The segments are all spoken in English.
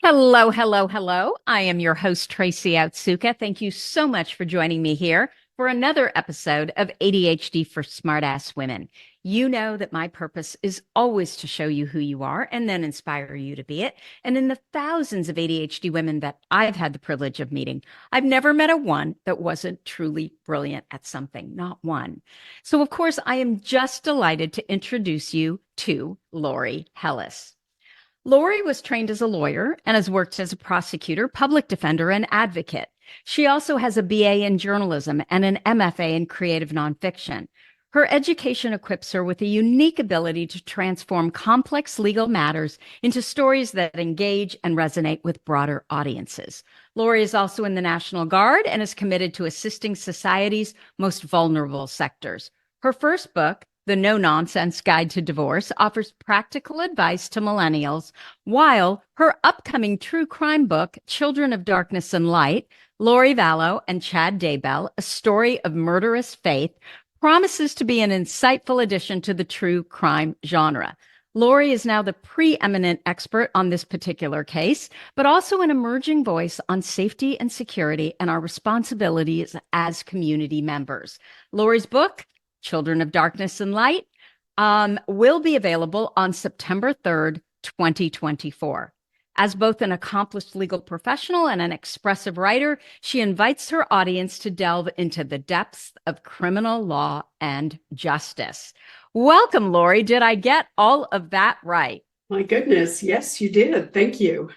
Hello, hello, hello. I am your host, Tracy Otsuka. Thank you so much for joining me here for another episode of ADHD for Smartass Women. You know that my purpose is always to show you who you are and then inspire you to be it. And in the thousands of ADHD women that I've had the privilege of meeting, I've never met a one that wasn't truly brilliant at something, not one. So, of course, I am just delighted to introduce you to Lori Hellis. Lori was trained as a lawyer and has worked as a prosecutor, public defender, and advocate. She also has a BA in journalism and an MFA in creative nonfiction. Her education equips her with a unique ability to transform complex legal matters into stories that engage and resonate with broader audiences. Lori is also in the National Guard and is committed to assisting society's most vulnerable sectors. Her first book, The No-Nonsense Guide to Divorce, offers practical advice to millennials, while her upcoming true crime book, Children of Darkness and Light, Lori Vallow and Chad Daybell, A Story of Murderous Faith, promises to be an insightful addition to the true crime genre. Lori is now the preeminent expert on this particular case, but also an emerging voice on safety and security and our responsibilities as community members. Lori's book, Children of Darkness and Light, will be available on September 3rd, 2024. As both an accomplished legal professional and an expressive writer, she invites her audience to delve into the depths of criminal law and justice. Welcome, Lori. Did I get all of that right? My goodness. Yes, you did. Thank you.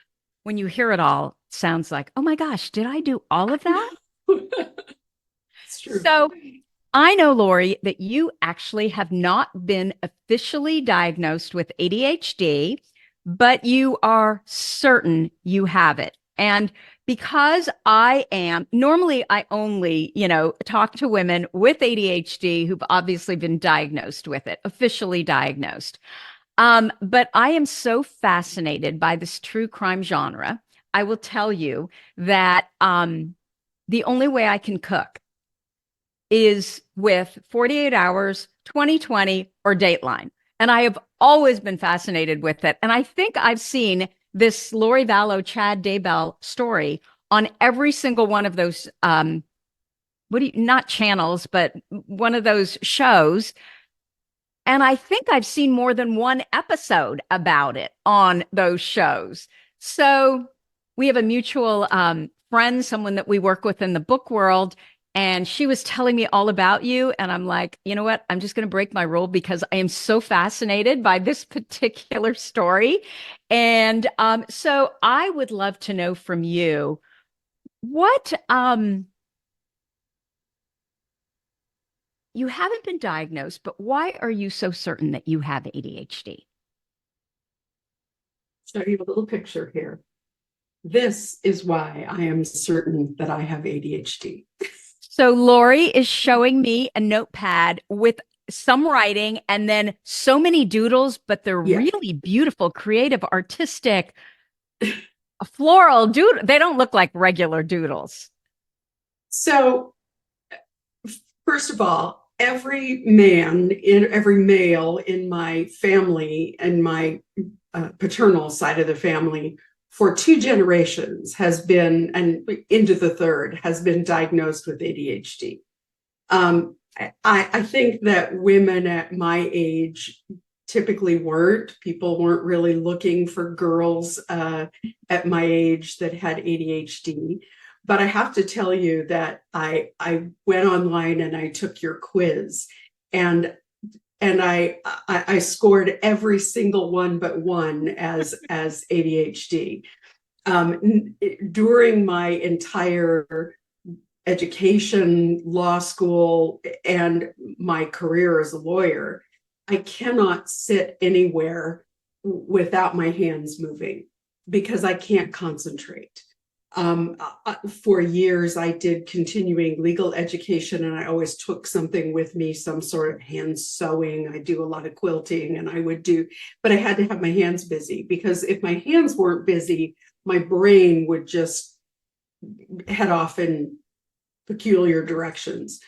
When you hear it all, it sounds like, oh my gosh, did I do all of that? It's true. So I know, Lori, that you actually have not been officially diagnosed with ADHD, but you are certain you have it. And because normally I only, talk to women with ADHD who've obviously been diagnosed with it, officially diagnosed. But I am so fascinated by this true crime genre. I will tell you that the only way I can cook is with 48 Hours, 2020, or Dateline. And I have always been fascinated with it. And I think I've seen this Lori Vallow, Chad Daybell story on every single one of those, not channels, but one of those shows. And I think I've seen more than one episode about it on those shows. So we have a mutual friend, someone that we work with in the book world. And she was telling me all about you. And I'm like, you know what? I'm just going to break my rule because I am so fascinated by this particular story. And so I would love to know from you what you haven't been diagnosed, but why are you so certain that you have ADHD? Show you a little picture here. This is why I am certain that I have ADHD. So Lori is showing me a notepad with some writing and then so many doodles, but they're really beautiful, creative, artistic, floral doodle. They don't look like regular doodles. So, first of all, every male in my family and my paternal side of the family for 2 generations has been, and into the third, has been diagnosed with ADHD. I think that women at my age typically weren't. People weren't really looking for girls at my age that had ADHD. But I have to tell you that I went online and I took your quiz, and I scored every single one but one as ADHD. During my entire education, law school, and my career as a lawyer, I cannot sit anywhere without my hands moving because I can't concentrate. For years, I did continuing legal education, and I always took something with me, some sort of hand sewing. I do a lot of quilting, and but I had to have my hands busy because if my hands weren't busy, my brain would just head off in peculiar directions.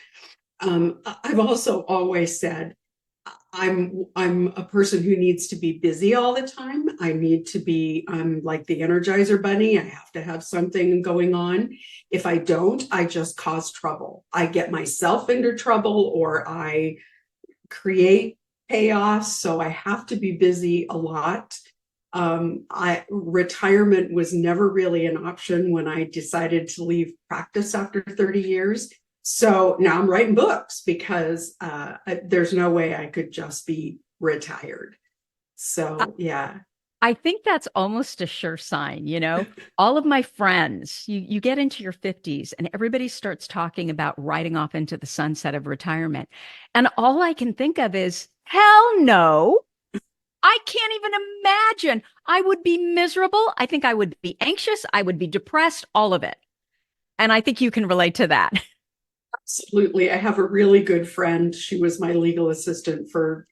I've also always said, I'm a person who needs to be busy all the time. I'm like the Energizer Bunny. I have to have something going on. If I don't, I just cause trouble. I get myself into trouble or I create chaos. So I have to be busy a lot. Retirement was never really an option when I decided to leave practice after 30 years. So now I'm writing books because there's no way I could just be retired. So yeah. I think that's almost a sure sign, all of my friends, you get into your 50s and everybody starts talking about riding off into the sunset of retirement. And all I can think of is, hell no. I can't even imagine. I would be miserable. I think I would be anxious. I would be depressed, all of it. And I think you can relate to that. Absolutely. I have a really good friend. She was my legal assistant for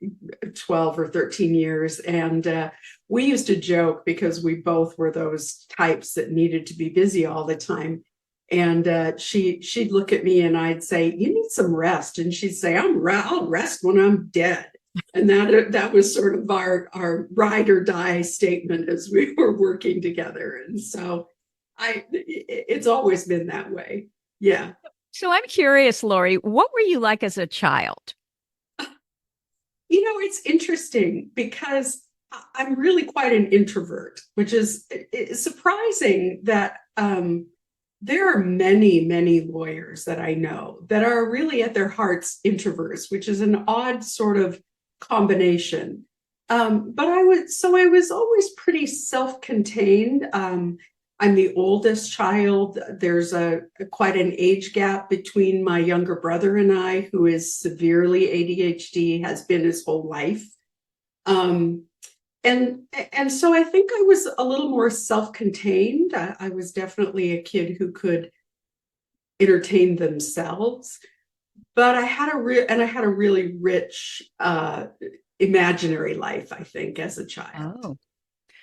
12 or 13 years. And we used to joke because we both were those types that needed to be busy all the time. And she'd look at me and I'd say, "You need some rest." And she'd say, I'll rest when I'm dead. And that was sort of our ride or die statement as we were working together. And so it's always been that way. Yeah. So I'm curious, Lori, what were you like as a child? It's interesting because I'm really quite an introvert, which is surprising that there are many, many lawyers that I know that are really at their hearts introverts, which is an odd sort of combination. But I was always pretty self-contained. I'm the oldest child. There's quite an age gap between my younger brother and I, who is severely ADHD, has been his whole life. And so I think I was a little more self-contained. I was definitely a kid who could entertain themselves, but I had a really rich imaginary life, I think, as a child. Oh,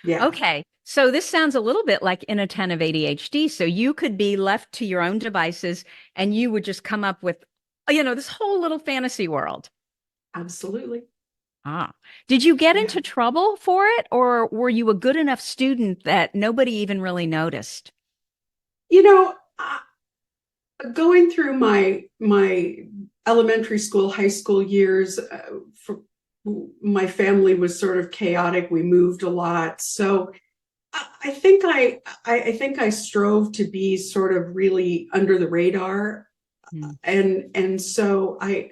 Yeah. okay. So this sounds a little bit like inattentive ADHD. So you could be left to your own devices and you would just come up with, this whole little fantasy world. Absolutely. Ah, did you get Yeah. into trouble for it, or were you a good enough student that nobody even really noticed? You know, going through my elementary school, high school years, my family was sort of chaotic. We moved a lot, so I think I strove to be sort of really under the radar, Hmm. and so I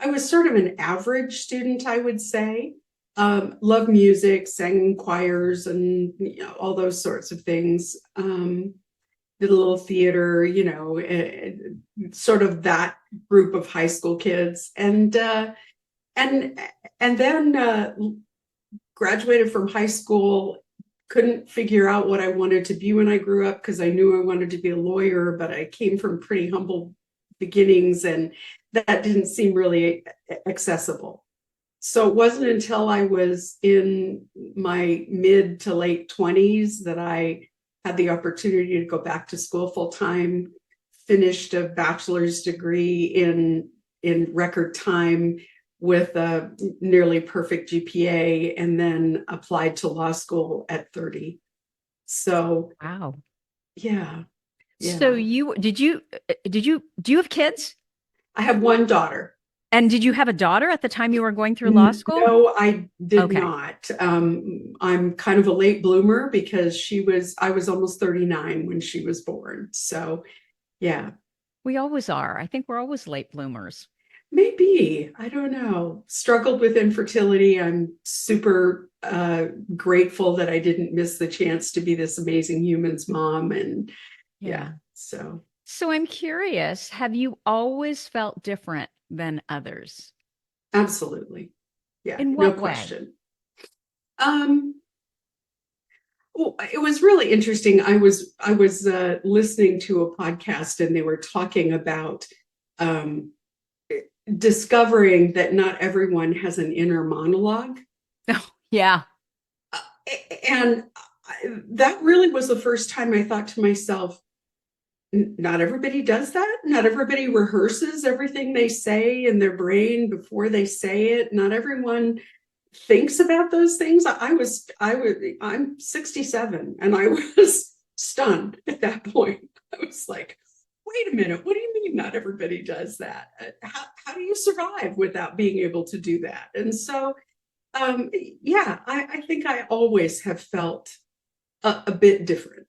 was sort of an average student, I would say. Loved music, sang in choirs, and all those sorts of things. Did a little theater, sort of that group of high school kids, and then graduated from high school. Couldn't figure out what I wanted to be when I grew up because I knew I wanted to be a lawyer, but I came from pretty humble beginnings, and that didn't seem really accessible. So it wasn't until I was in my mid to late 20s that I had the opportunity to go back to school full time, finished a bachelor's degree in record time with a nearly perfect GPA, and then applied to law school at 30. So Wow. yeah, So yeah. do you have kids? I have one daughter. And did you have a daughter at the time you were going through law school? No, I did Okay. not. I'm kind of a late bloomer because I was almost 39 when she was born. So yeah, We always are. I think we're always late bloomers. maybe. I don't know. Struggled with infertility. I'm super grateful that I didn't miss the chance to be this amazing human's mom. And yeah, Yeah. so So I'm curious, have you always felt different than others? absolutely. Yeah, In no what way? question. Um, Well, it was really interesting. I was listening to a podcast, and they were talking about um, discovering that not everyone has an inner monologue, Oh, yeah. and that really was the first time I thought to myself, not everybody does that. Not everybody rehearses everything they say in their brain before they say it. Not everyone thinks about those things. I'm 67 and I was stunned at that point. I was like, wait a minute, what do you mean not everybody does that? How do you survive without being able to do that? And so, yeah, I think I always have felt a bit different.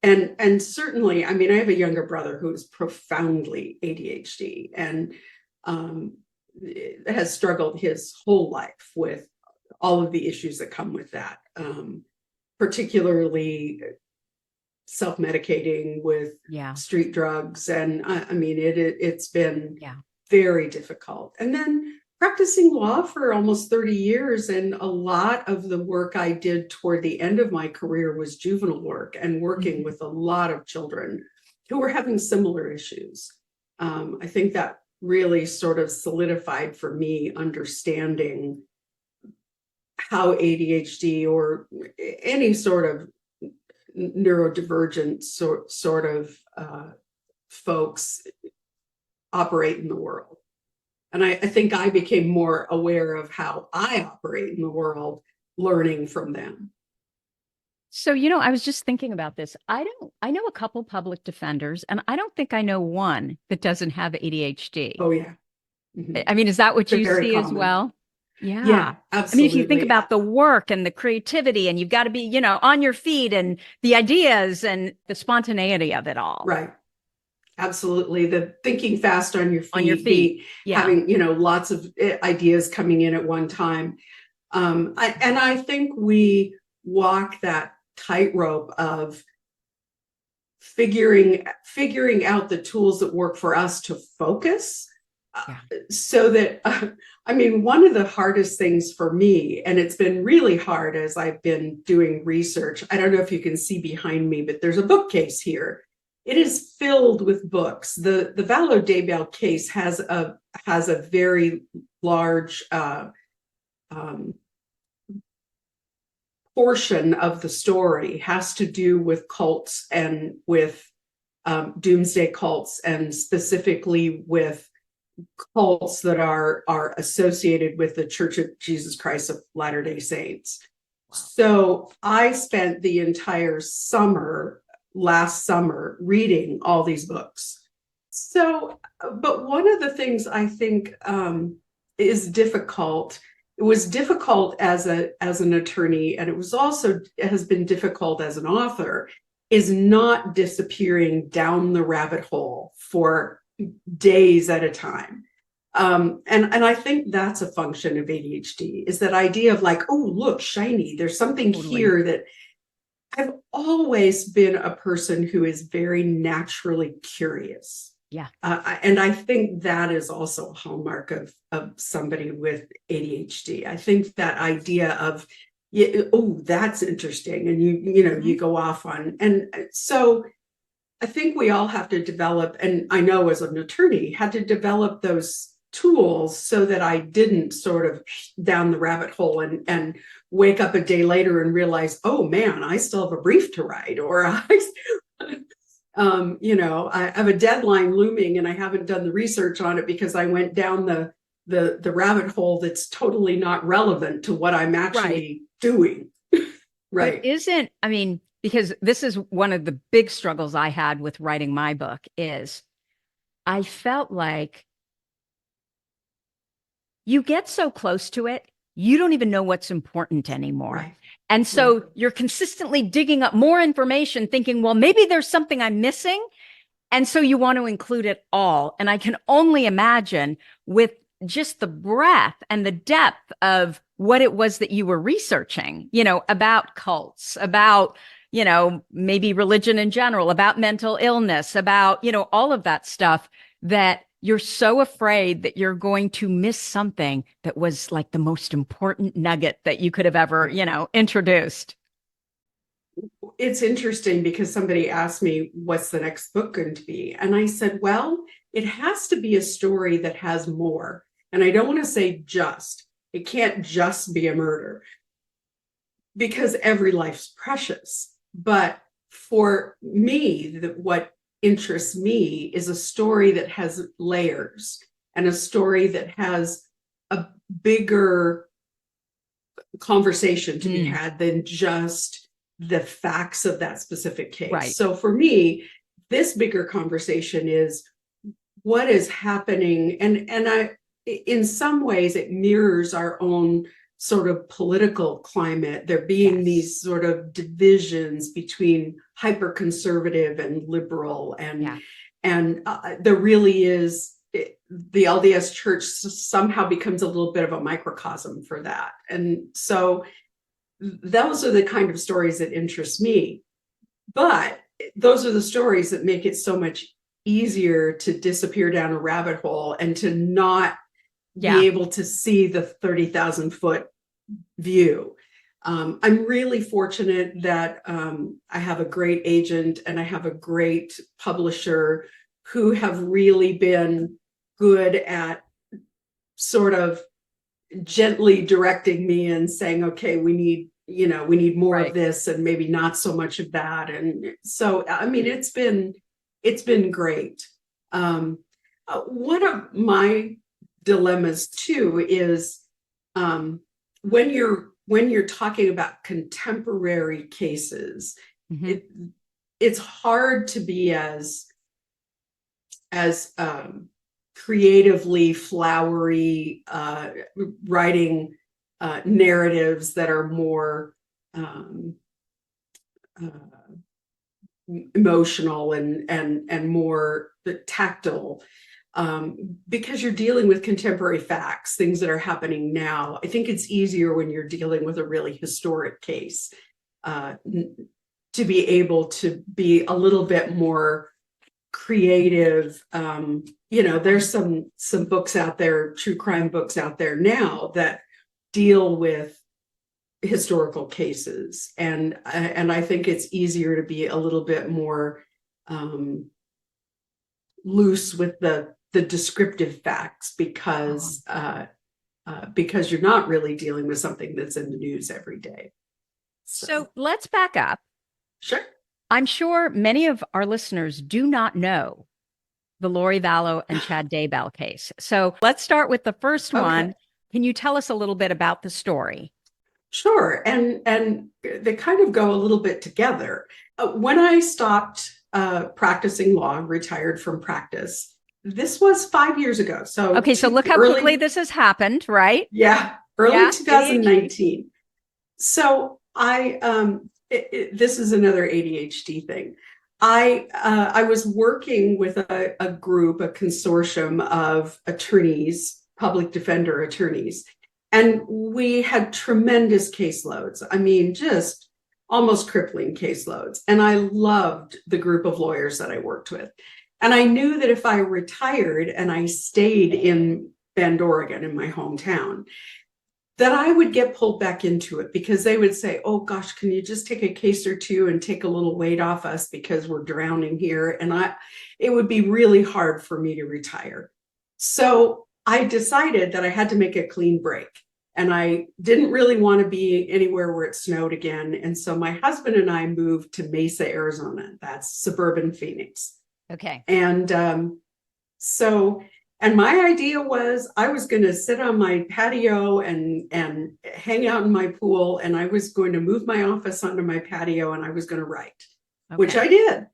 And certainly, I mean, I have a younger brother who is profoundly ADHD and has struggled his whole life with all of the issues that come with that, particularly self-medicating with street drugs. And I mean, it's been very difficult. And then practicing law for almost 30 years. And a lot of the work I did toward the end of my career was juvenile work and working with a lot of children who were having similar issues. I think that really sort of solidified for me understanding how ADHD or any sort of neurodivergent sort of folks operate in the world. And I think I became more aware of how I operate in the world, learning from them. So, I was just thinking about this. I know a couple public defenders, and I don't think I know one that doesn't have ADHD. Oh, yeah. Mm-hmm. I mean, is that what you see common. as well? Yeah, absolutely. I mean, if you think about the work and the creativity, and you've got to be, on your feet, and the ideas and the spontaneity of it all. Right. Absolutely. The thinking fast on your feet, having, lots of ideas coming in at one time. I think we walk that tightrope of figuring out the tools that work for us to focus. So that, I mean, one of the hardest things for me, and it's been really hard as I've been doing research, I don't know if you can see behind me, but there's a bookcase here. It is filled with books. The Vallow Daybell case has a very large portion of the story has to do with cults and with doomsday cults, and specifically with cults that are associated with the Church of Jesus Christ of Latter-day Saints. So I spent the entire last summer reading all these books. So, but one of the things I think is difficult, it was difficult as an attorney, and it has been difficult as an author, is not disappearing down the rabbit hole for days at a time. And I think that's a function of ADHD, is that idea of like, oh, look, shiny, there's something here that I've always been a person who is very naturally curious. And I think that is also a hallmark of somebody with ADHD. I think that idea of, oh, that's interesting. And you go off on. And so I think we all have to develop, and I know as an attorney, had to develop those tools so that I didn't sort of down the rabbit hole and wake up a day later and realize, oh man, I still have a brief to write, or I have a deadline looming and I haven't done the research on it because I went down the rabbit hole that's totally not relevant to what I'm actually doing. Right. Because this is one of the big struggles I had with writing my book, is I felt like you get so close to it, you don't even know what's important anymore. Right. And so you're consistently digging up more information, thinking, well, maybe there's something I'm missing. And so you want to include it all. And I can only imagine, with just the breadth and the depth of what it was that you were researching, about cults, about, maybe religion in general, about mental illness, about, all of that stuff, that you're so afraid that you're going to miss something that was like the most important nugget that you could have ever, introduced. It's interesting because somebody asked me, what's the next book going to be? And I said, well, it has to be a story that has more. And I don't want to say it can't just be a murder, because every life's precious. But for me, what interests me is a story that has layers and a story that has a bigger conversation to be had than just the facts of that specific case. Right. So for me, this bigger conversation is what is happening, and I, in some ways, it mirrors our own sort of political climate. There being these sort of divisions between hyper conservative and liberal, and there really is, the LDS Church somehow becomes a little bit of a microcosm for that. And so those are the kind of stories that interest me. But those are the stories that make it so much easier to disappear down a rabbit hole and to not be able to see the 30,000 foot view. I'm really fortunate that I have a great agent and I have a great publisher who have really been good at sort of gently directing me and saying, okay, we need more of this and maybe not so much of that. And so, I mean, it's been great. One of my dilemmas too is when you're talking about contemporary cases, it's hard to be as creatively flowery, writing narratives that are more emotional and more tactile, because you're dealing with contemporary facts, things that are happening now. I think it's easier when you're dealing with a really historic case to be able to be a little bit more creative. There's some books out there, true crime books out there now that deal with historical cases, and I think it's easier to be a little bit more loose with the descriptive facts because you're not really dealing with something that's in the news every day. So let's back up. Sure. I'm sure many of our listeners do not know the Lori Vallow and Chad Daybell case. So let's start with the first one. Can you tell us a little bit about the story? Sure. And they kind of go a little bit together. When I stopped practicing law, retired from practice, this was 5 years ago. So so look how quickly this has happened, right? Yeah, early 2019. So this is another ADHD thing. I was working with a group, a consortium of attorneys, public defender attorneys, and we had tremendous caseloads. I mean, just almost crippling caseloads. And I loved the group of lawyers that I worked with. And I knew that if I retired and I stayed in Bend, Oregon, in my hometown, that I would get pulled back into it, because they would say, oh gosh, can you just take a case or two and take a little weight off us because we're drowning here? And it would be really hard for me to retire. So I decided that I had to make a clean break, and I didn't really want to be anywhere where it snowed again. And so my husband and I moved to Mesa, Arizona. That's suburban Phoenix. Okay. And and my idea was I was going to sit on my patio and hang out in my pool, and I was going to move my office onto my patio, and I was going to write, which I did.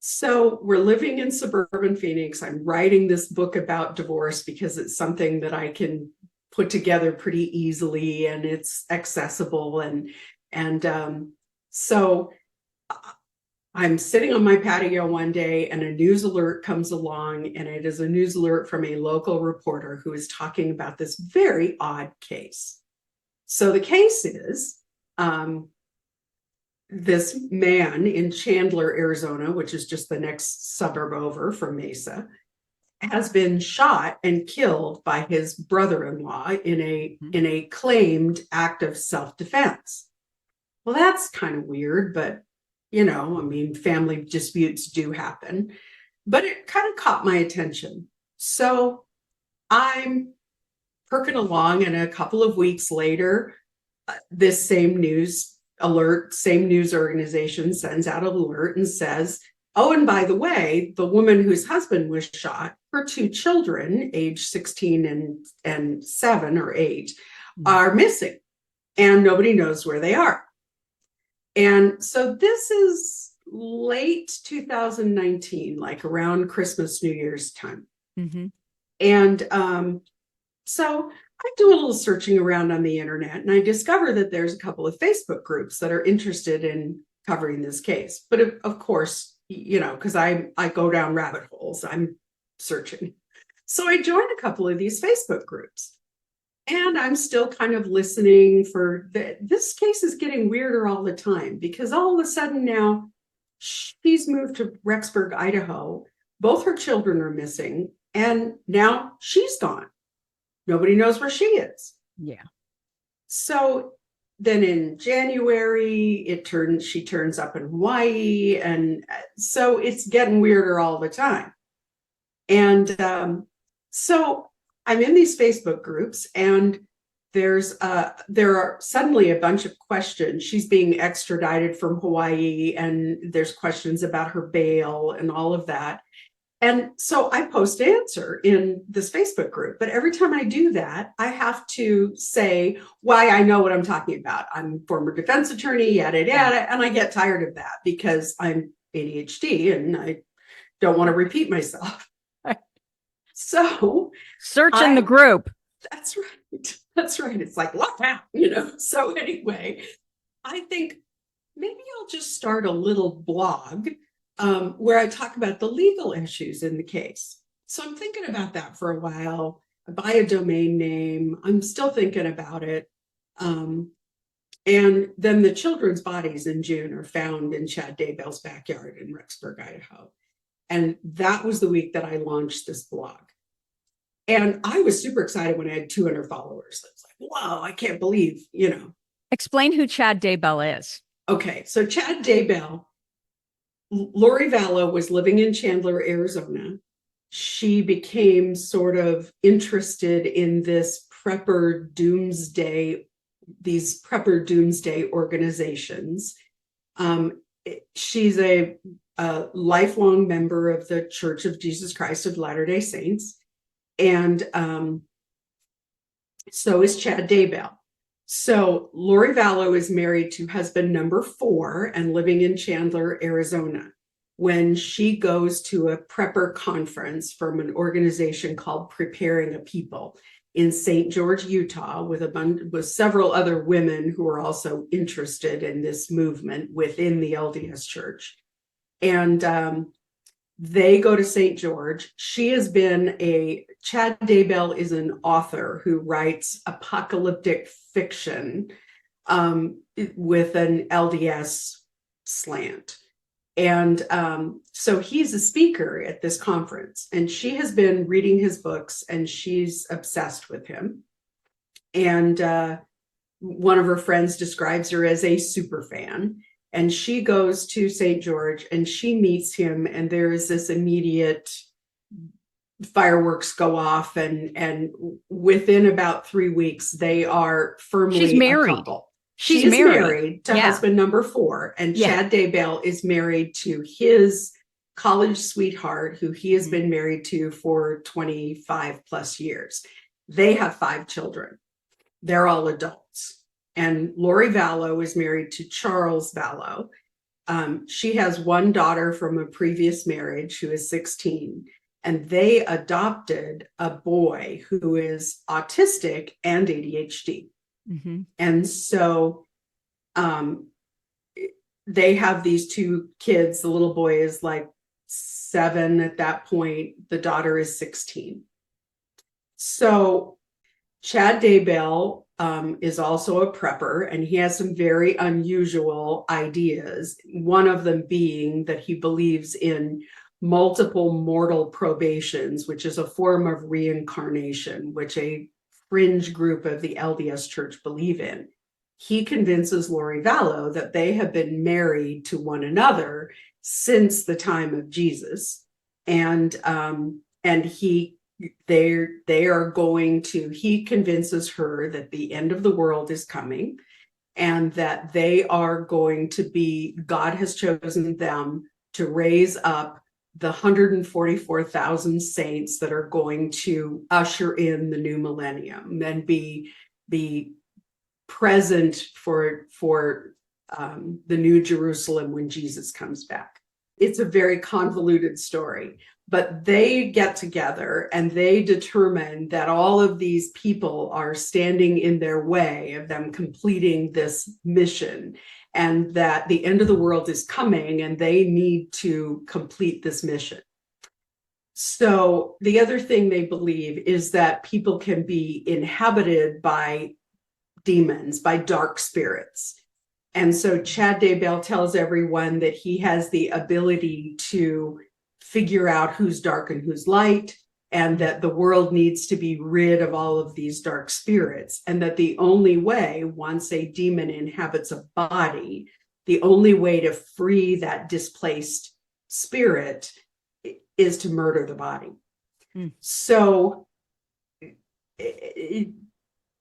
So we're living in suburban Phoenix. I'm writing this book about divorce because it's something that I can put together pretty easily, and it's accessible. So I'm sitting on my patio one day, and a news alert comes along, and it is a news alert from a local reporter who is talking about this very odd case. So the case is this man in Chandler, Arizona, which is just the next suburb over from Mesa, has been shot and killed by his brother-in-law in a claimed act of self-defense. Well, that's kind of weird, but I mean, family disputes do happen, but it kind of caught my attention. So I'm perking along, and a couple of weeks later, this same news alert, same news organization sends out an alert and says, oh, and by the way, the woman whose husband was shot, her two children, age 16 and 7 or 8, are missing, and nobody knows where they are. And so this is late 2019, like around Christmas, New Year's time. Mm-hmm. And so I do a little searching around on the internet, and I discover that there's a couple of Facebook groups that are interested in covering this case. But of course, you know, because I go down rabbit holes, I'm searching. So I joined a couple of these Facebook groups, and I'm still kind of listening for this case is getting weirder all the time, because all of a sudden now she's moved to Rexburg, Idaho. Both her children are missing, and now she's gone. Nobody knows where she is. Yeah. So then in January, she turns up in Hawaii. And so it's getting weirder all the time. And so I'm in these Facebook groups, and there are suddenly a bunch of questions. She's being extradited from Hawaii, and there's questions about her bail and all of that. And so I post an answer in this Facebook group, but every time I do that, I have to say why I know what I'm talking about. I'm a former defense attorney, yada, yada, and I get tired of that because I'm ADHD and I don't want to repeat myself. So search in the group. That's right. That's right. It's like, what now? You know? So anyway, I think maybe I'll just start a little blog where I talk about the legal issues in the case. So I'm thinking about that for a while. I buy a domain name. I'm still thinking about it. And then the children's bodies in June are found in Chad Daybell's backyard in Rexburg, Idaho. And that was the week that I launched this blog. And I was super excited when I had 200 followers. I was like, wow, I can't believe, you know. Explain who Chad Daybell is. Okay, so Chad Daybell, Lori Vallow was living in Chandler, Arizona. She became sort of interested in these prepper doomsday organizations. She's a lifelong member of the Church of Jesus Christ of Latter-day Saints. And so is Chad Daybell. So Lori Vallow is married to husband number 4 and living in Chandler, Arizona, when she goes to a prepper conference from an organization called Preparing a People in St. George, Utah, with several other women who are also interested in this movement within the LDS Church. And they go to St. George. Chad Daybell is an author who writes apocalyptic fiction with an LDS slant. And so he's a speaker at this conference, and she has been reading his books, and she's obsessed with him. And one of her friends describes her as a super fan. And she goes to St. George and she meets him, and there is this immediate fireworks go off, and within about 3 weeks, they are firmly a couple. She's married to husband number 4, and Chad Daybell is married to his college sweetheart, who he has been married to for 25 plus years. They have 5 children. They're all adults. And Lori Vallow is married to Charles Vallow. She has one daughter from a previous marriage who is 16, and they adopted a boy who is autistic and ADHD. Mm-hmm. And so they have these 2 kids. The little boy is like 7 at that point. The daughter is 16. So Chad Daybell is also a prepper, and he has some very unusual ideas. One of them being that he believes in multiple mortal probations, which is a form of reincarnation, which a fringe group of the LDS Church believe in. He convinces Lori Vallow that they have been married to one another since the time of Jesus, and he convinces her that the end of the world is coming, and that they are going to be, God has chosen them to raise up the 144,000 saints that are going to usher in the new millennium and be present for the new Jerusalem when Jesus comes back. It's a very convoluted story, but they get together and they determine that all of these people are standing in their way of them completing this mission, and that the end of the world is coming and they need to complete this mission. So the other thing they believe is that people can be inhabited by demons, by dark spirits. And so Chad Daybell tells everyone that he has the ability to figure out who's dark and who's light, and that the world needs to be rid of all of these dark spirits, and that the only way, once a demon inhabits a body, the only way to free that displaced spirit is to murder the body. So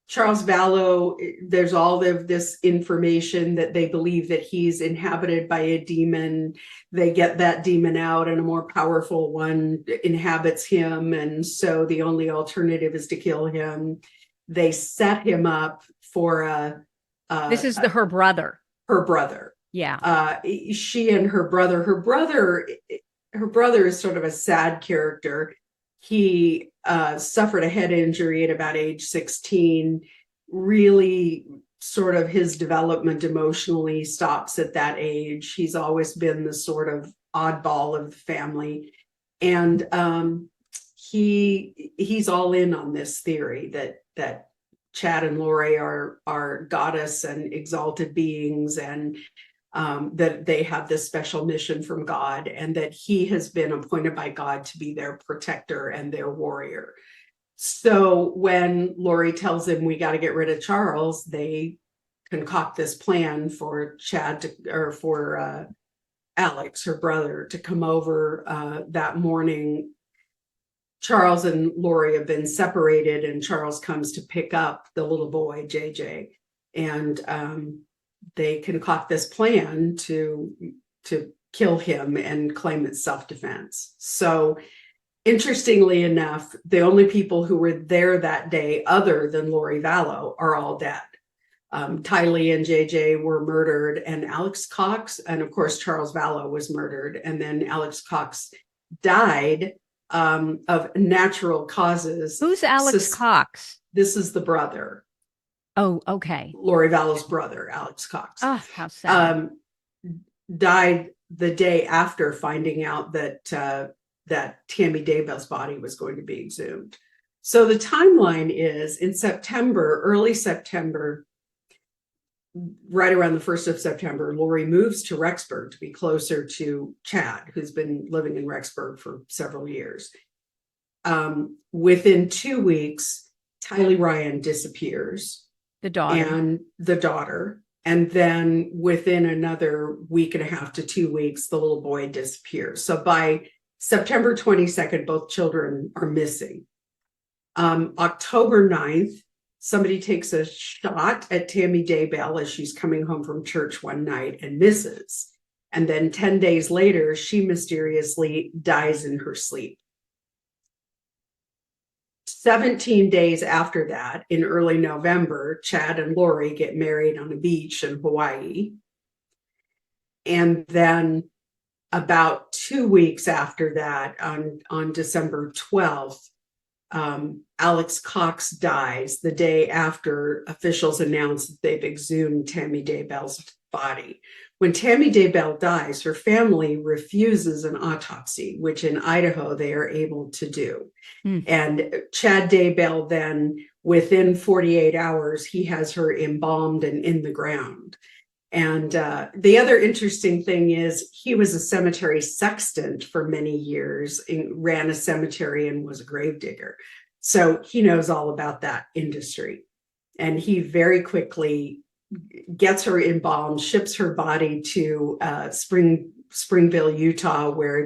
Charles Vallow, there's all of this information that they believe that he's inhabited by a demon. They get that demon out and a more powerful one inhabits him. And so the only alternative is to kill him. They set him up for this is her brother. Her brother. Yeah. She and her brother is sort of a sad character. He suffered a head injury at about age 16. Really, sort of his development emotionally stops at that age. He's always been the sort of oddball of the family. And he's all in on this theory that Chad and Lori are goddess and exalted beings, and that they have this special mission from God, and that he has been appointed by God to be their protector and their warrior. So when Lori tells him we got to get rid of Charles, they concoct this plan for for Alex, her brother, to come over that morning. Charles and Lori have been separated, and Charles comes to pick up the little boy, JJ, and they concoct this plan to kill him and claim it's self-defense. So interestingly enough, the only people who were there that day other than Lori Vallow are all dead. Tylee and JJ were murdered, and Alex Cox, and of course Charles Vallow was murdered, and then Alex Cox died of natural causes. Who's Alex Cox? This is the brother. Oh, okay. Lori Vallow's brother, Alex Cox. Oh, how sad. Died the day after finding out that Tammy Daybell's body was going to be exhumed. So the timeline is in September, early September, right around the 1st of September, Lori moves to Rexburg to be closer to Chad, who's been living in Rexburg for several years. Within 2 weeks, Tylee Ryan disappears. The daughter. And then within another week and a half to 2 weeks, the little boy disappears. So by September 22nd, both children are missing. October 9th, somebody takes a shot at Tammy Daybell as she's coming home from church one night and misses. And then 10 days later, she mysteriously dies in her sleep. 17 days after that, in early November, Chad and Lori get married on a beach in Hawaii. And then about 2 weeks after that, on December 12th, Alex Cox dies the day after officials announce that they've exhumed Tammy Daybell's body. When Tammy Daybell dies, her family refuses an autopsy, which in Idaho they are able to do. And Chad Daybell then, within 48 hours, he has her embalmed and in the ground. And the other interesting thing is he was a cemetery sexton for many years, ran a cemetery and was a gravedigger. So he knows all about that industry. And he very quickly gets her embalmed, ships her body to Springville, Utah, where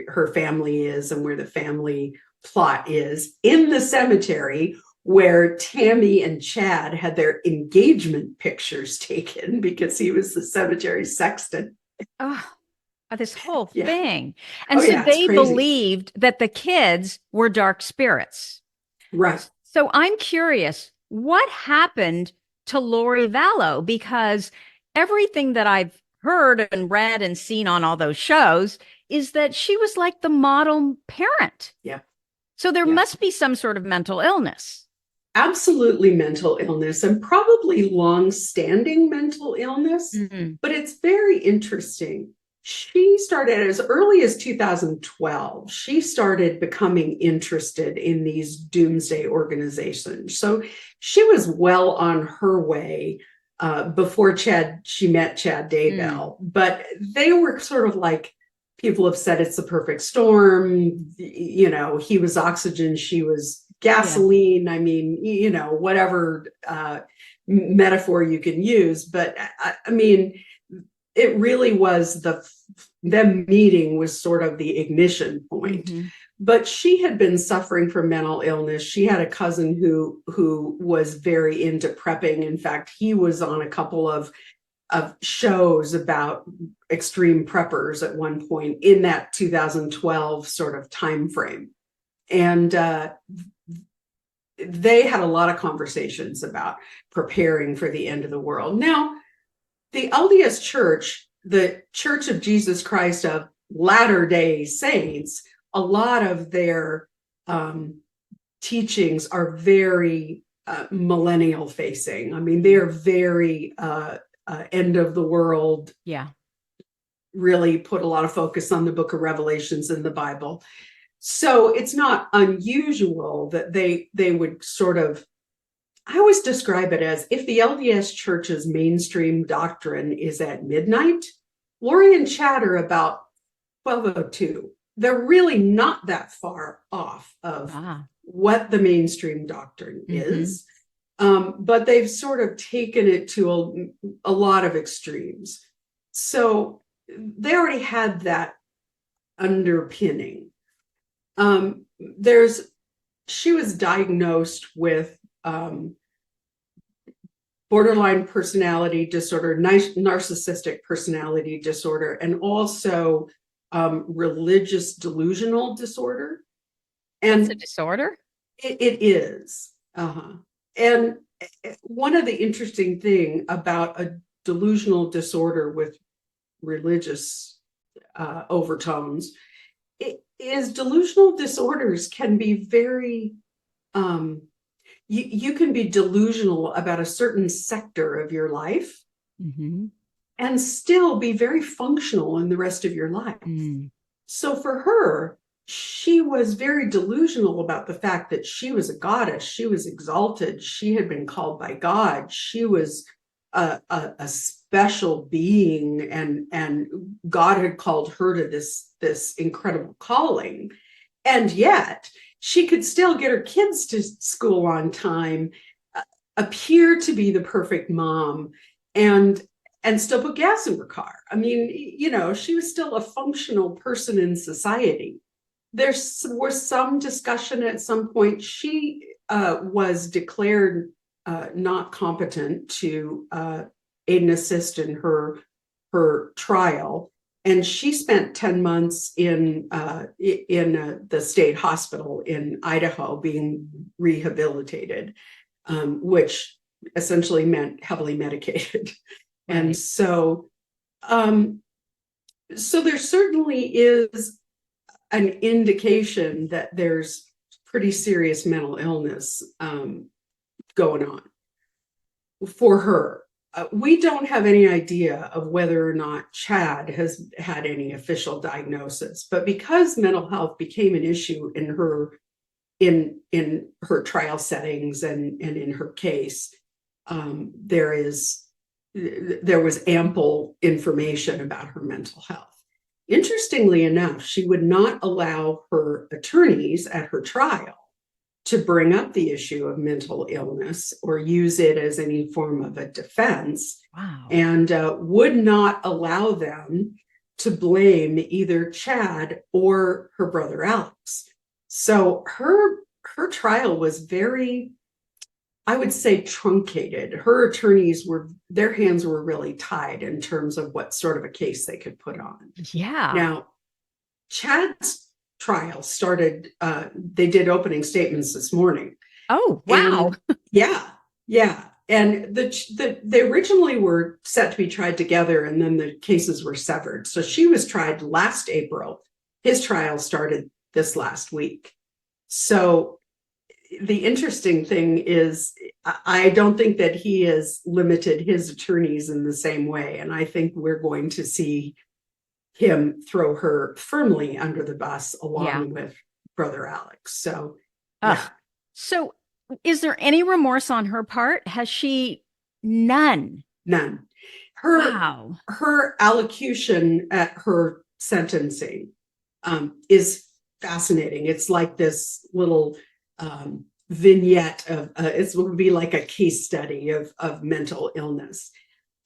her family is and where the family plot is, in the cemetery where Tammy and Chad had their engagement pictures taken because he was the cemetery sexton. Oh, this whole Yeah. thing. Oh, And so yeah, it's they crazy. believed that the kids were dark spirits. Right. So I'm curious, what happened to Lori Vallow? Because everything that I've heard and read and seen on all those shows is that she was like the model parent. Yeah. So there Yeah. must be some sort of mental illness. Absolutely mental illness, and probably long-standing mental illness. Mhm. But it's very interesting. She started as early as 2012. She started becoming interested in these doomsday organizations. So she was well on her way before she met Chad Daybell. But they were sort of like, people have said it's the perfect storm. You know, he was oxygen, she was gasoline. I mean, you know, whatever metaphor you can use. But I mean, it really was them meeting was sort of the ignition point. Mm-hmm. But she had been suffering from mental illness. She had a cousin who was very into prepping. In fact, he was on a couple of shows about extreme preppers at one point in that 2012 sort of time frame. And they had a lot of conversations about preparing for the end of the world. Now, the LDS Church, the Church of Jesus Christ of Latter-day Saints, a lot of their teachings are very millennial facing. I mean, they're very end of the world. Yeah. Really put a lot of focus on the book of Revelations in the Bible. So it's not unusual that they would sort of, I always describe it as, if the LDS Church's mainstream doctrine is at midnight, Lori and Chad are about 12:02. They're really not that far off of what the mainstream doctrine is. But they've sort of taken it to a lot of extremes. So they already had that underpinning. She was diagnosed with borderline personality disorder, narcissistic personality disorder, and also religious delusional disorder. And it's a disorder? It is. And one of the interesting thing about a delusional disorder with religious overtones is delusional disorders can be very, you can be delusional about a certain sector of your life and still be very functional in the rest of your life. So for her, she was very delusional about the fact that she was a goddess. She was exalted. She had been called by God. She was a special being, and God had called her to this incredible calling. And yet she could still get her kids to school on time, appear to be the perfect mom, and still put gas in her car. I mean, you know, she was still a functional person in society. There was some discussion at some point. She was declared not competent to aid and assist in her trial, and she spent 10 months in the state hospital in Idaho being rehabilitated, which essentially meant heavily medicated. Right. And so there certainly is an indication that there's pretty serious mental illness going on for her. We don't have any idea of whether or not Chad has had any official diagnosis, but because mental health became an issue in her trial settings and in her case, there was ample information about her mental health. Interestingly enough, she would not allow her attorneys at her trial to bring up the issue of mental illness or use it as any form of a defense. Wow. And would not allow them to blame either Chad or her brother Alex. So her trial was very I would say truncated. Her attorneys their hands were really tied in terms of what sort of a case they could put on. Yeah. Now, Chad's trial started, they did opening statements this morning. Oh, wow. And yeah, yeah. And they originally were set to be tried together, and then the cases were severed. So she was tried last April. His trial started this last week. So the interesting thing is, I don't think that he has limited his attorneys in the same way. And I think we're going to see him throw her firmly under the bus along with brother Alex. So, yeah. So is there any remorse on her part? Has she? None. Her allocution at her sentencing is fascinating. It's like this little vignette of it would be like a case study of mental illness.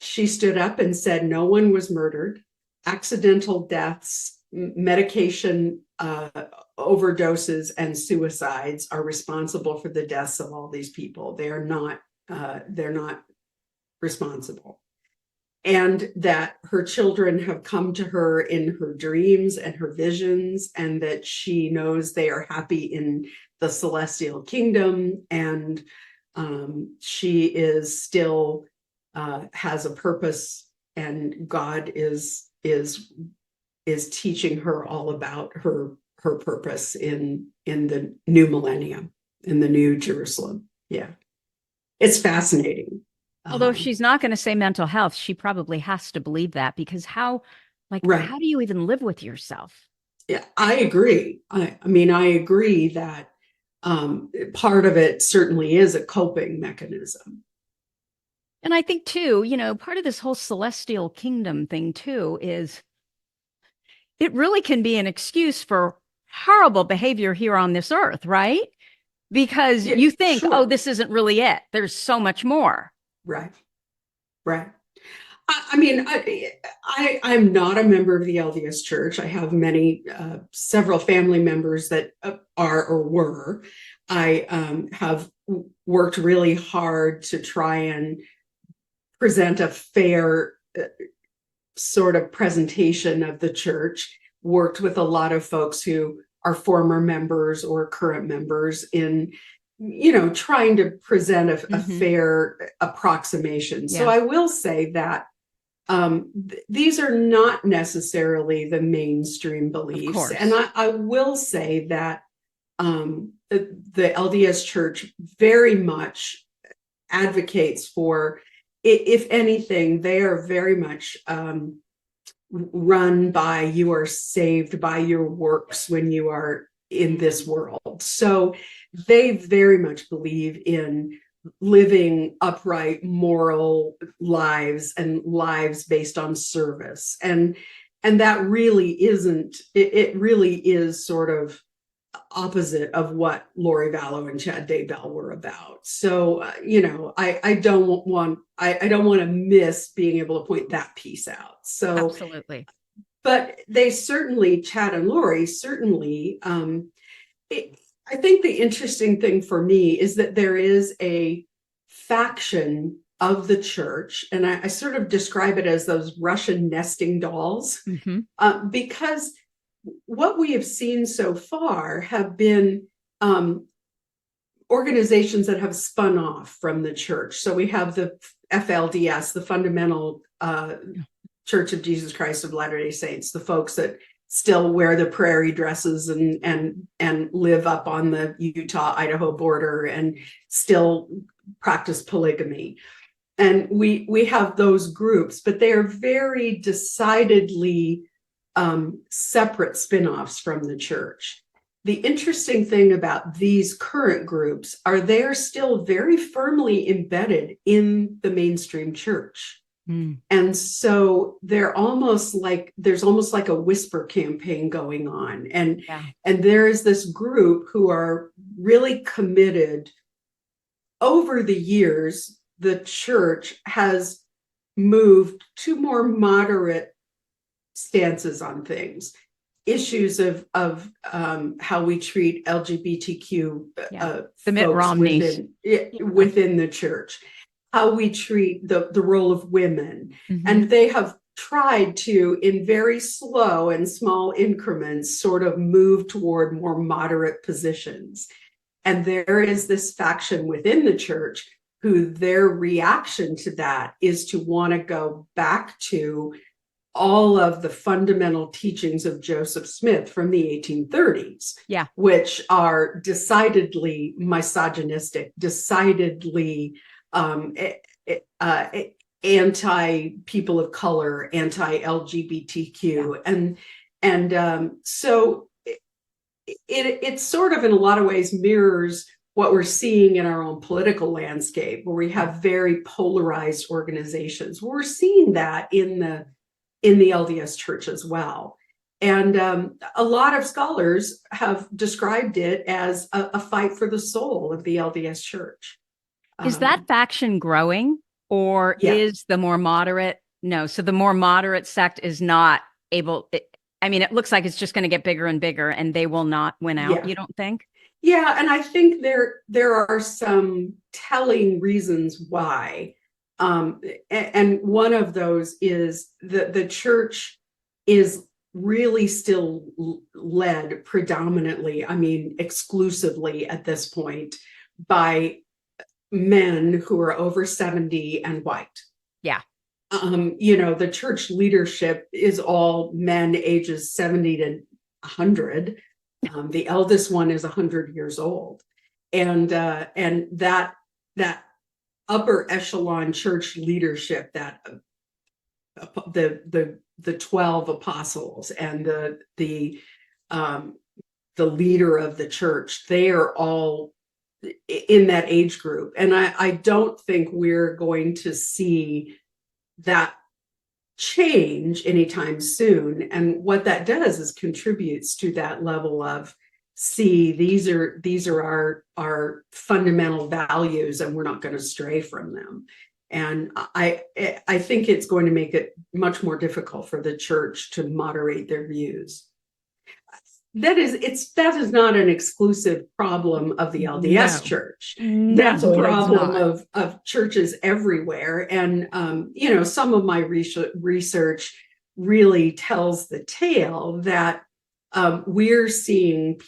She stood up and said no one was murdered. Accidental deaths, medication overdoses, and suicides are responsible for the deaths of all these people. They're not responsible. And that her children have come to her in her dreams and her visions, and that she knows they are happy in the celestial kingdom, and she is still has a purpose, and God is teaching her all about her purpose in the new millennium, in the new Jerusalem. Yeah, it's fascinating. Although she's not going to say mental health, she probably has to believe that, because how do you even live with yourself? Yeah, I agree. I mean, I agree that part of it certainly is a coping mechanism. And I think too, part of this whole celestial kingdom thing too is it really can be an excuse for horrible behavior here on this earth, right? Because you think, oh, this isn't really it. There's so much more. Right. I mean, I'm not a member of the LDS Church. I have several family members that are or were. I have worked really hard to try and present a fair sort of presentation of the church. Worked with a lot of folks who are former members or current members in trying to present a fair approximation. Yeah. So I will say that these are not necessarily the mainstream beliefs. And I will say that the LDS Church very much advocates for, if anything, they are very much run by, you are saved by your works when you are in this world. So they very much believe in living upright, moral lives, and lives based on service. And that really isn't, it really is sort of opposite of what Lori Vallow and Chad Daybell were about. So, I don't want to miss being able to point that piece out. So absolutely. But they certainly, Chad and Lori certainly, I think the interesting thing for me is that there is a faction of the church, and I sort of describe it as those Russian nesting dolls, because what we have seen so far have been organizations that have spun off from the church. So we have the FLDS, the Fundamental Church of Jesus Christ of Latter-day Saints, the folks that still wear the prairie dresses and live up on the Utah-Idaho border and still practice polygamy. And we have those groups, but they are very decidedly separate spin-offs from the church. The interesting thing about these current groups are they're still very firmly embedded in the mainstream church. And so there's almost like a whisper campaign going on. And there is this group who are really committed. Over the years, the church has moved to more moderate stances on things. issues of how we treat LGBTQ the Mitt folks Romneys within the church, how we treat the role of women. And they have tried to, in very slow and small increments, sort of move toward more moderate positions. And there is this faction within the church who their reaction to that is to want to go back to all of the fundamental teachings of Joseph Smith from the 1830s, which are decidedly misogynistic, decidedly anti people of color, anti LGBTQ, so it sort of in a lot of ways mirrors what we're seeing in our own political landscape, where we have very polarized organizations. We're seeing that in the LDS Church as well. And a lot of scholars have described it as a fight for the soul of the LDS Church. Is that faction growing, or is the more moderate? No, so the more moderate sect is not able. It looks like it's just going to get bigger and bigger, and they will not win out. You don't think? Yeah, and I think there are some telling reasons why. And one of those is that the church is really still led predominantly, exclusively at this point, by men who are over 70 and white. Yeah. The church leadership is all men ages 70 to 100. The eldest one is 100 years old. And that upper echelon church leadership, that the 12 apostles and the leader of the church, they are all in that age group. And I don't think we're going to see that change anytime soon. And what that does is contributes to that level of, these are our fundamental values, and we're not going to stray from them. And I think it's going to make it much more difficult for the church to moderate their views. That is not an exclusive problem of the LDS Church. That's a problem of churches everywhere. And some of my research really tells the tale that we're seeing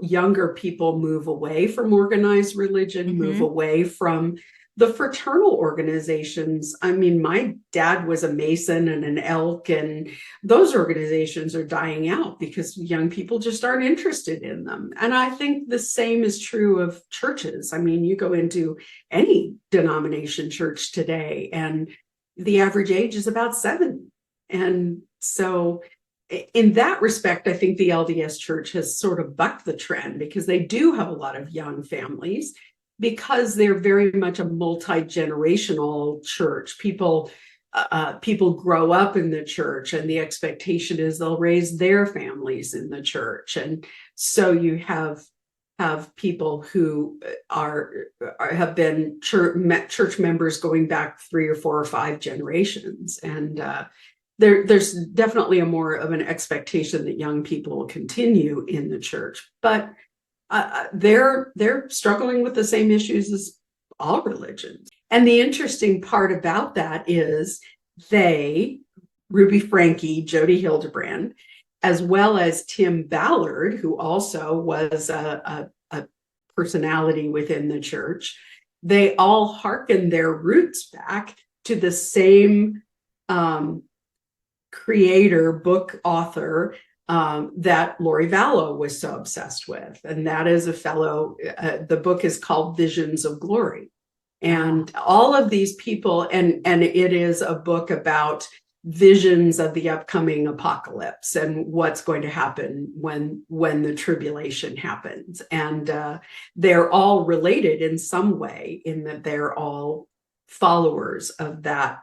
younger people move away from organized religion, move away from the fraternal organizations. My dad was a Mason and an Elk, and those organizations are dying out because young people just aren't interested in them. And I think the same is true of churches. You go into any denomination church today, and the average age is about 70. And so in that respect, I think the LDS Church has sort of bucked the trend, because they do have a lot of young families, because they're very much a multi-generational church. People grow up in the church, and the expectation is they'll raise their families in the church. And so you have people who have been church members going back 3 or 4 or 5 generations. And there's definitely a more of an expectation that young people will continue in the church, but they're struggling with the same issues as all religions. And the interesting part about that is Ruby Franke, Jody Hildebrand, as well as Tim Ballard, who also was a personality within the church, they all hearken their roots back to the same creator, book author, that Lori Vallow was so obsessed with. And that is a fellow, the book is called Visions of Glory. And all of these people, and it is a book about visions of the upcoming apocalypse and what's going to happen when the tribulation happens. And they're all related in some way, in that they're all followers of that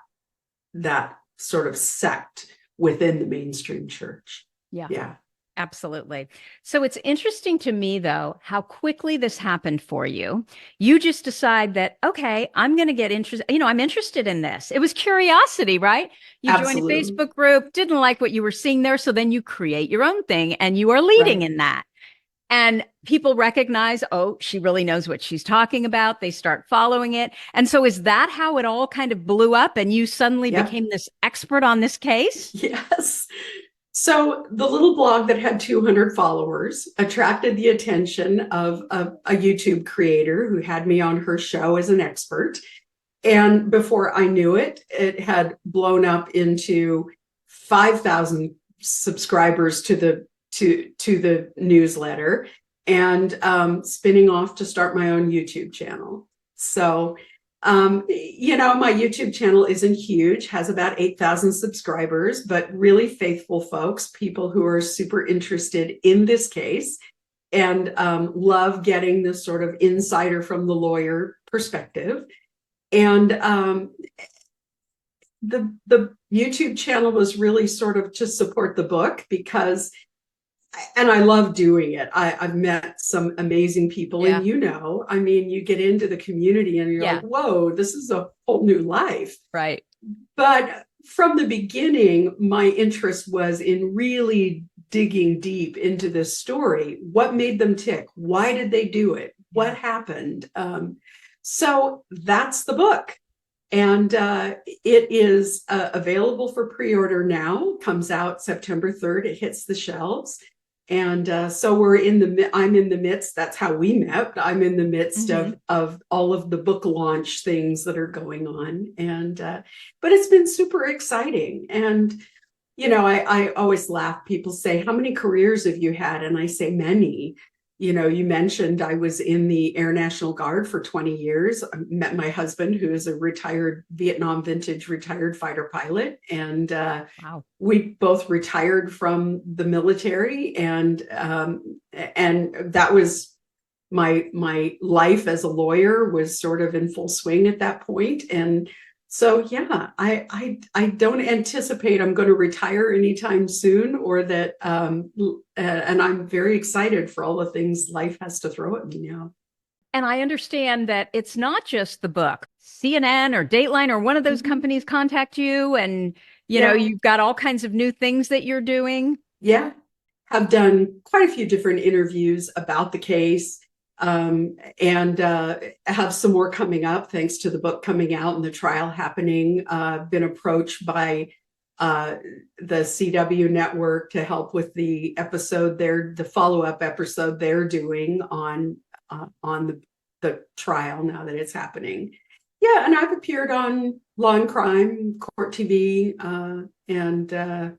sort of sect within the mainstream church. Yeah. Absolutely. So it's interesting to me, though, how quickly this happened for you. You just decide that, okay, I'm going to get interested. I'm interested in this. It was curiosity, right? You joined a Absolutely. Facebook group, didn't like what you were seeing there. So then you create your own thing and you are leading Right. in that. And people recognize, oh, she really knows what she's talking about. They start following it. And so is that how it all kind of blew up and you suddenly Yep. became this expert on this case? Yes. So the little blog that had 200 followers attracted the attention of a YouTube creator who had me on her show as an expert. And before I knew it, it had blown up into 5,000 subscribers to the newsletter, and spinning off to start my own YouTube channel. So, my YouTube channel isn't huge, has about 8,000 subscribers, but really faithful folks, people who are super interested in this case and love getting this sort of insider from the lawyer perspective. And the YouTube channel was really sort of to support the book because, and I love doing it. I've met some amazing people, Yeah. and I mean, you get into the community and you're Yeah. like, whoa, this is a whole new life. Right. But from the beginning, my interest was in really digging deep into this story. What made them tick? Why did they do it? What happened? So that's the book. And it is available for pre-order now, comes out September 3rd. It hits the shelves. And so I'm in the midst, that's how we met. I'm in the midst of all of the book launch things that are going on. And, but it's been super exciting. And, I always laugh. People say, how many careers have you had? And I say, many. You mentioned I was in the Air National Guard for 20 years. I met my husband, who is a retired Vietnam vintage retired fighter pilot. And Wow. we both retired from the military. And that was my life as a lawyer was sort of in full swing at that point. And so, yeah, I don't anticipate I'm going to retire anytime soon, or that, and I'm very excited for all the things life has to throw at me now. And I understand that it's not just the book. CNN or Dateline or one of those Mhm. companies contact you and, Yeah, you've got all kinds of new things that you're doing. yeah. Have done quite a few different interviews about the case, and have some more coming up thanks to the book coming out and the trial happening. Been approached by the CW network to help with the follow-up episode they're doing on the trial now that it's happening. Yeah, and I've appeared on Law and Crime, Court TV, and a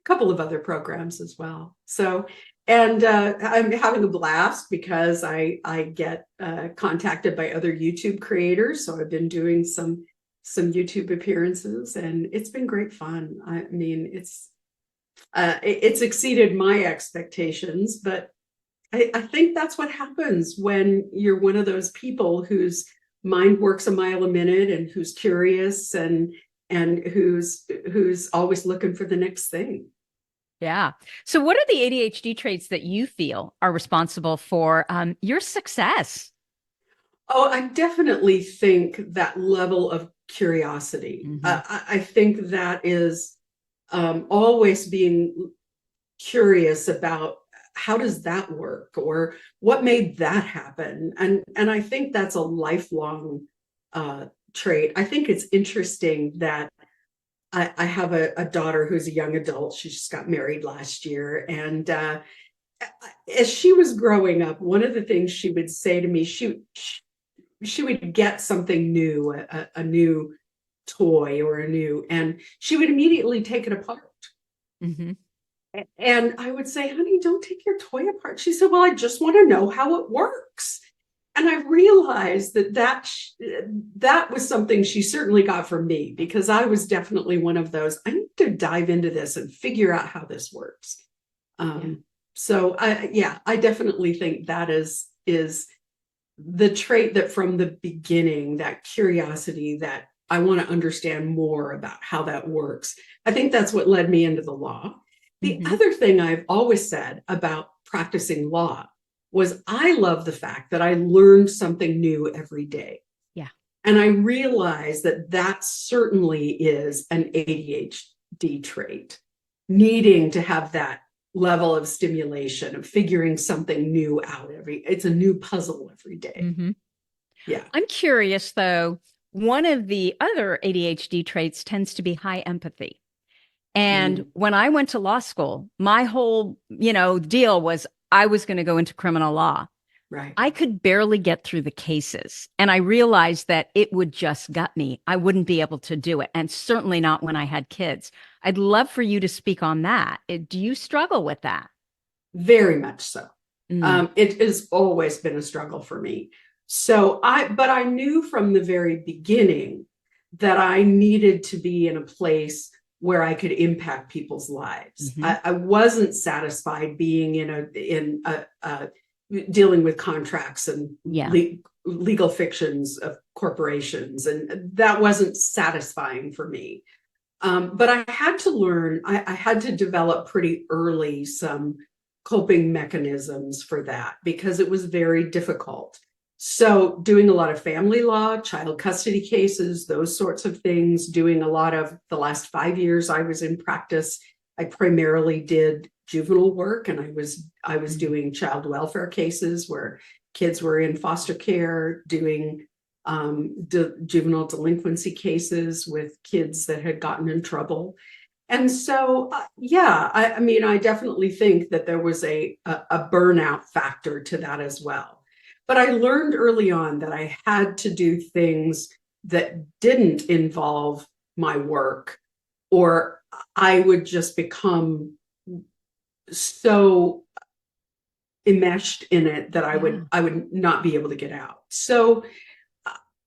couple of other programs as well. So, and I'm having a blast because I get contacted by other YouTube creators. So I've been doing some YouTube appearances, and it's been great fun. I mean, it's exceeded my expectations, but I think that's what happens when you're one of those people whose mind works a mile a minute and who's curious and who's always looking for the next thing. Yeah. So, what are the ADHD traits that you feel are responsible for your success? Oh, I definitely think that level of curiosity. Mhm. I think that is always being curious about how does that work, or what made that happen, and I think that's a lifelong trait. I think it's interesting that I have a daughter who's a young adult. She just got married last year, and as she was growing up, one of the things she would say to me, she would get something new, a new toy or and she would immediately take it apart. Mm-hmm. And I would say, honey, don't take your toy apart. She said, well, I just want to know how it works. And I realized that was something she certainly got from me, because I was definitely one of those. I need to dive into this and figure out how this works. So I definitely think that is the trait that from the beginning, that curiosity, that I want to understand more about how that works. I think that's what led me into the law. The other thing I've always said about practicing law was I love the fact that I learned something new every day. Yeah. And I realized that that certainly is an ADHD trait, needing to have that level of stimulation, of figuring something new out it's a new puzzle every day. Yeah. I'm curious though, one of the other ADHD traits tends to be high empathy. And when I went to law school, my whole, deal was I was going to go into criminal law. Right. I could barely get through the cases. And I realized that it would just gut me. I wouldn't be able to do it. And certainly not when I had kids. I'd love for you to speak on that. Do you struggle with that? Very much so. It has always been a struggle for me. But I knew from the very beginning that I needed to be in a place where I could impact people's lives. I wasn't satisfied being in a dealing with contracts and legal fictions of corporations, and that wasn't satisfying for me. But I had to learn. I had to develop pretty early some coping mechanisms for that because it was very difficult. So doing a lot of family law, child custody cases, those sorts of things, doing a lot of the last 5 years I was in practice, I primarily did juvenile work, and I was doing child welfare cases where kids were in foster care, doing juvenile delinquency cases with kids that had gotten in trouble. And so, I mean, I definitely think that there was a burnout factor to that as well. But I learned early on that I had to do things that didn't involve my work, or I would just become so enmeshed in it that I would not be able to get out. So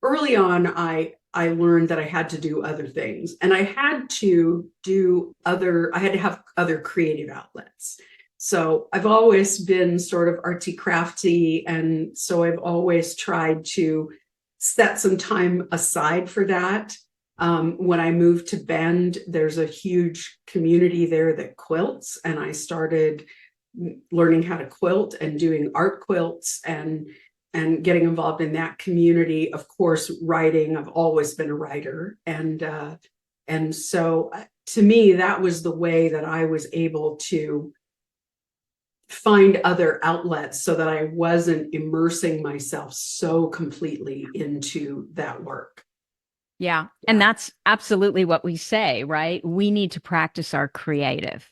early on, I learned that I had to do other things, and I had to have other creative outlets. So I've always been sort of artsy crafty. And so I've always tried to set some time aside for that. When I moved to Bend, there's a huge community there that quilts, and I started learning how to quilt and doing art quilts and getting involved in that community. Of course, writing, I've always been a writer. And so to me, that was the way that I was able to find other outlets so that I wasn't immersing myself so completely into that work. Yeah. And that's absolutely what we say, right? We need to practice our creative,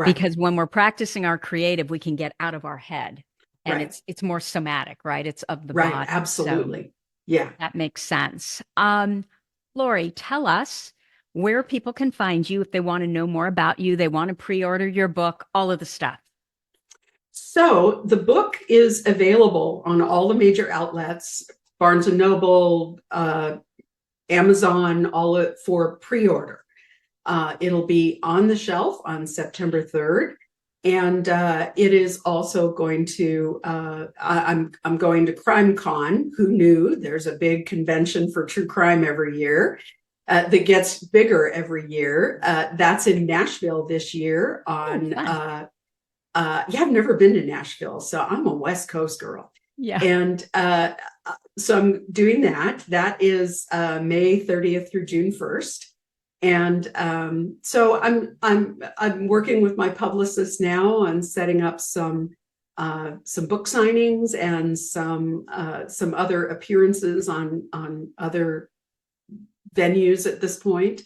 because when we're practicing our creative, we can get out of our head, and it's more somatic, right? It's of the body. Absolutely. So yeah. That makes sense. Lori, tell us where people can find you if they want to know more about you, they want to pre-order your book, all of the stuff. So the book is available on all the major outlets, Barnes & Noble, Amazon, all for pre-order. It'll be on the shelf on September 3rd. And it is also going to, I'm going to CrimeCon. Who knew? There's a big convention for true crime every year that gets bigger every year. That's in Nashville this year on I've never been to Nashville, so I'm a West Coast girl. Yeah. And so I'm doing that. That is May 30th through June 1st. And so I'm working with my publicist now on setting up some book signings and some other appearances on other venues at this point.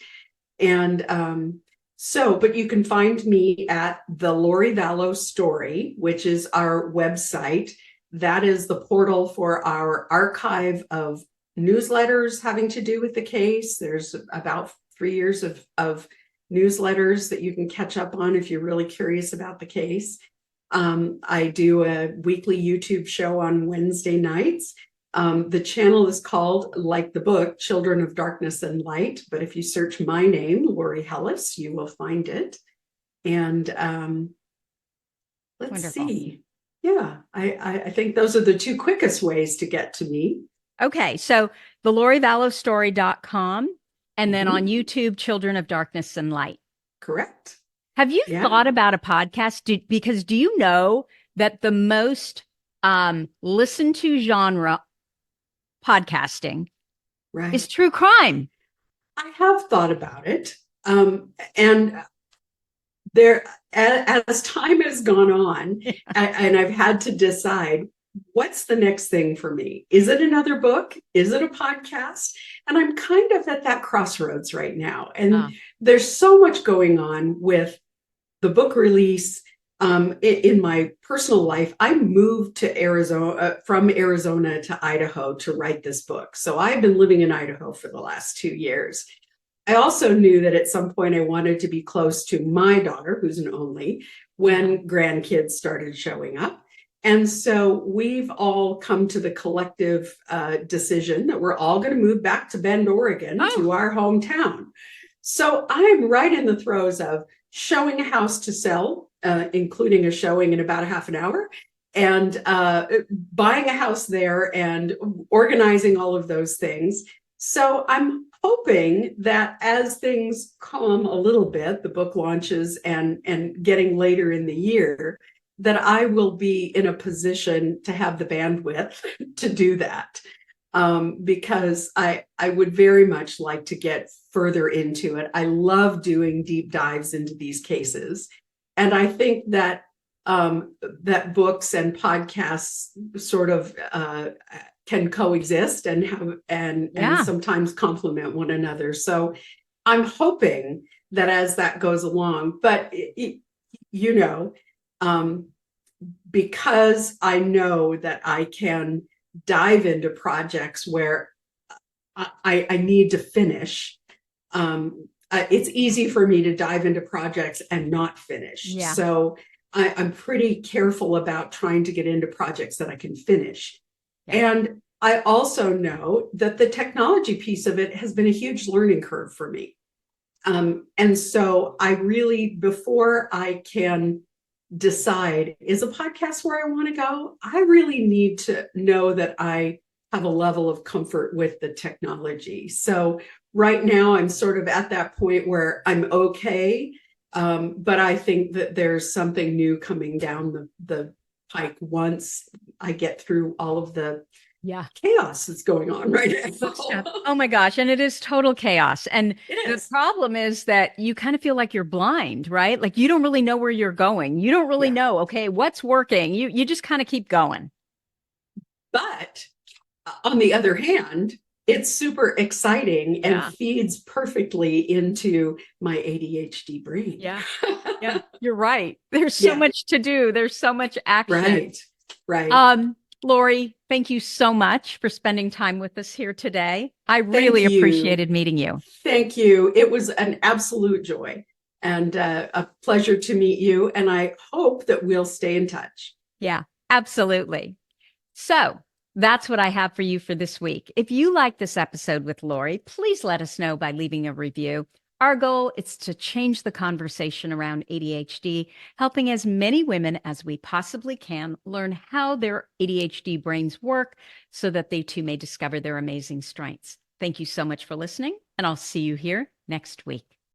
And but you can find me at the Lori Vallow Story, which is our website. That is the portal for our archive of newsletters having to do with the case. There's about 3 years of newsletters that you can catch up on if you're really curious about the case. I do a weekly YouTube show on Wednesday nights. The channel is called, like the book, Children of Darkness and Light. But if you search my name, Lori Hellis, you will find it. And let's Wonderful. see. Yeah, I think those are the two quickest ways to get to me. Okay. So the LoriVallowStory.com, and then on YouTube, Children of Darkness and Light. Correct. Have you Yeah. thought about a podcast? Because do you know that the most listened to genre podcasting is Right. true crime? I have thought about it. And there, as time has gone on, and I've had to decide what's the next thing for me. Is it another book? Is it a podcast? And I'm kind of at that crossroads right now. And Oh, there's so much going on with the book release. In my personal life, I moved to Arizona, from Arizona to Idaho to write this book. So I've been living in Idaho for the last 2 years. I also knew that at some point I wanted to be close to my daughter, who's an only, when grandkids started showing up. And so we've all come to the collective decision that we're all going to move back to Bend, Oregon, oh, to our hometown. So I'm right in the throes of showing a house to sell, including a showing in about a half an hour, and buying a house there and organizing all of those things. So I'm hoping that as things calm a little bit, the book launches and getting later in the year, that I will be in a position to have the bandwidth to do that. Because I would very much like to get further into it. I love doing deep dives into these cases. And I think that that books and podcasts sort of can coexist and have and yeah. sometimes complement one another. So I'm hoping that as that goes along, but you know, um, because I know that I can dive into projects where I need to finish. It's easy for me to dive into projects and not finish. Yeah. So I'm pretty careful about trying to get into projects that I can finish. Yeah. And I also know that the technology piece of it has been a huge learning curve for me. And so I really, before I can decide, is a podcast where I want to go, I really need to know that I have a level of comfort with the technology. So right now I'm sort of at that point where I'm okay. But I think that there's something new coming down the pike once I get through all of the Yeah. chaos that's going on right now. Oh my gosh. And it is total chaos. And It the is. problem is that you kind of feel like you're blind, right? Like you don't really know where you're going. You don't really Yeah. know, okay, what's working. You just kind of keep going. But on the other hand, it's super exciting and Yeah. feeds perfectly into my ADHD brain. Yeah. Yeah. You're right. There's so Yeah, much to do. There's so much action. right, right. Lori, thank you so much for spending time with us here today. I Thank really you. appreciated meeting you. Thank you. It was an absolute joy and a pleasure to meet you. And I hope that we'll stay in touch. Yeah, absolutely. So that's what I have for you for this week. If you like this episode with Lori, please let us know by leaving a review. Our goal is to change the conversation around ADHD, helping as many women as we possibly can learn how their ADHD brains work so that they too may discover their amazing strengths. Thank you so much for listening, and I'll see you here next week.